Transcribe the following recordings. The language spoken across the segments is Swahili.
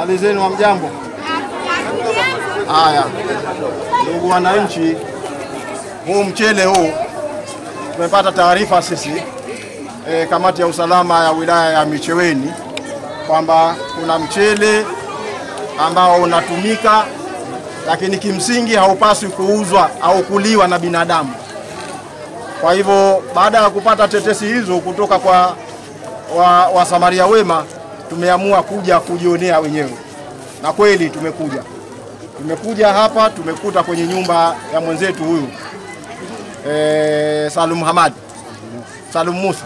Hali zenu hamjambo? Haya. Ndugu wananchi, huu mchele huu tumepata taarifa sisi kamati ya usalama ya wilaya ya Micheweni kwamba kuna mchele ambao unatumika lakini kimsingi haupaswi kuuzwa au kuliwa na binadamu. Kwa hivyo baada ya kupata tetesi hizo kutoka kwa wasamaria wema, tumeamua kuja kujionea wenyewe. Na kweli tumekuja hapa, tumekuta kwenye nyumba ya mwenzetu huyu Salum Musa.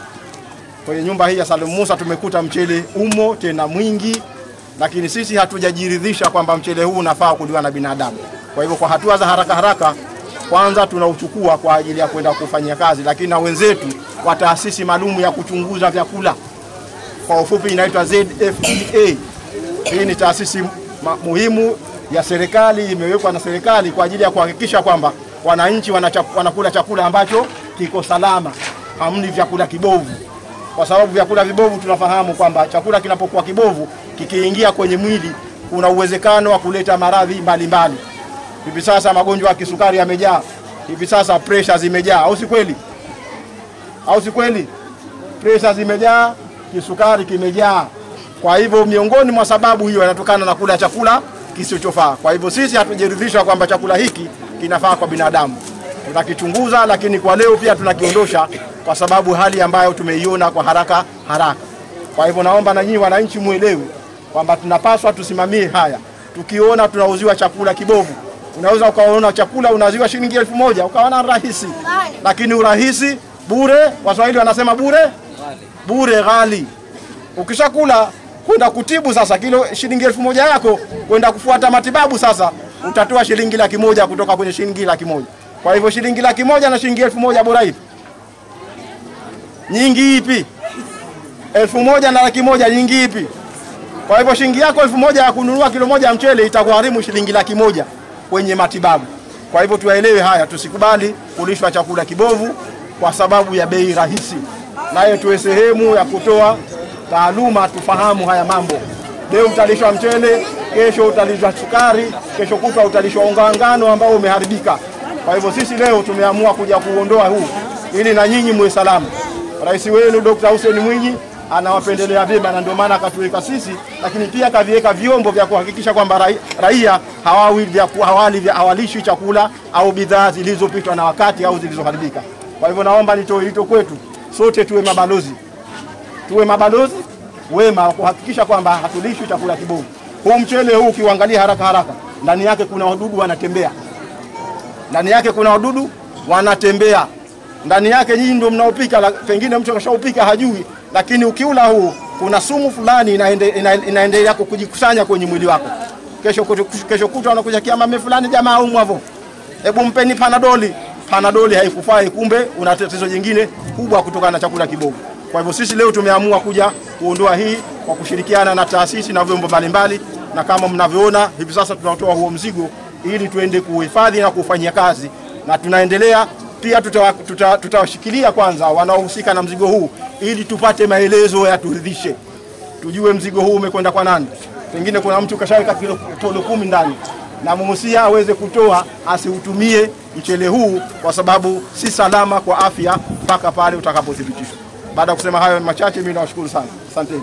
Kwenye nyumba hii ya Salum Musa tumekuta mchele umo tena mwingi, lakini sisi hatujajiridhisha kwamba mchele huu unafaa kuliwa na binadamu. Kwa hivyo kwa hatua za haraka kwanza tunauchukua kwa ajili ya kwenda kufanyia kazi, lakini na wenzetu wa taasisi maalum ya kuchunguza vyakula, kwa ufupi inaitwa ZFDA. Hii ni taasisi muhimu ya serikali, imewekwa na serikali kwa ajili ya kuhakikisha kwamba wananchi wanakula chakula ambacho kiko salama, hamni vyakula kibovu. Kwa sababu vyakula vibovu tunafahamu kwamba chakula kinapokuwa kibovu kikiingia kwenye mwili kuna uwezekano wa kuleta maradhi mbalimbali. Hivi sasa magonjwa ya kisukari yamejaa, hivi sasa pressure zimejaa, au si kweli? Pressure zimejaa, kisukari kimejaa. Kwa hivyo miongoni mwa sababu hiyo inatokana na kula chakula kisichofaa. Kwa hivyo sisi hatujaridhishwa kwamba chakula hiki kinafaa kwa binadamu. Tunakichunguza, lakini kwa leo pia tunakiondosha kwa sababu hali ambayo tumeiona kwa haraka. Kwa hivyo naomba na nyinyi wananchi muelewe kwamba tunapaswa tusimamie haya. Tukiona tunauziwa chakula kibovu, unaweza ukaona chakula unauziwa shilingi 1000 ukaona rahisi, lakini urahisi bure. Waswahili wanasema bure ghali. Ukishakula kwenda kutibu sasa kilo shilingi 1000 yako, kwenda kufuata matibabu sasa utatoa shilingi 100,000 kutoka kwenye shilingi 100,000. Kwa hivyo shilingi 100,000 na shilingi 1000 bora ipi? Nyingi ipi? 1000 na 100,000 nyingi ipi? Kwa hivyo shilingi yako 1000 ya kununua kilo moja ya mchele itakugharimu shilingi 100,000 kwenye matibabu. Kwa hivyo tuelewe haya, tusikubali kulishwa chakula kibovu kwa sababu ya bei rahisi. Naye tuwe sehemu ya kutoa taaluma, tufahamu haya mambo. Leo utalishwa mchele, kesho utalishwa sukari, kesho kutwa utalishwa unga ngano ambao umeharibika. Kwa hivyo sisi leo tumeamua kuja kuondoa huu ili na nyinyi muwe salama. Rais wenu Dr. Hussein Mwinyi anawapendelea vyema, na ndio maana akatuweka sisi, lakini pia kaviweka vyombo vya kuhakikisha kwamba raia hawalishwi chakula au bidhaa zilizopitwa na wakati au zilizoharibika. Kwa hivyo naomba nitoe hito kwetu, sote tuwe mabalozi wema kuhakikisha kwamba hatulishwi chakula kibovu. Huu mchele huu ukiangalia haraka, ndani yake kuna wadudu wanatembea. Ndani yake nyinyi ndio mnaopika, pengine mtu akashaupika hajui, lakini ukiula huu kuna sumu fulani inaendelea kujikusanya kwenye mwili wako. Kesho kutwa anakuja kiama fulani, jamaa au mwavo, hebu mpeni Panadoli haikufai, kumbe una tatizo jingine kubwa kutokana na chakula kibovu. Kwa hivyo sisi leo tumeamua kuja kuondoa hii kwa kushirikiana na taasisi na vyombo mbalimbali, na kama mnavyoona hivi sasa tunatoa huo mzigo ili tuende kuhifadhi na kufanyia kazi, na tunaendelea pia tutawashikilia kwanza wanaohusika na mzigo huu ili tupate maelezo ya turidhishe. Tujue mzigo huu umekwenda kwa nani. Pengine kuna mtu kashaweka kilo 10 ndani, na muhusia aweze kutoa, asiutumie mchele huu kwa sababu si salama kwa afya mpaka pale utakapothibitishwa. Baada ya kusema hayo machache, mimi nawashukuru sana. Asanteni.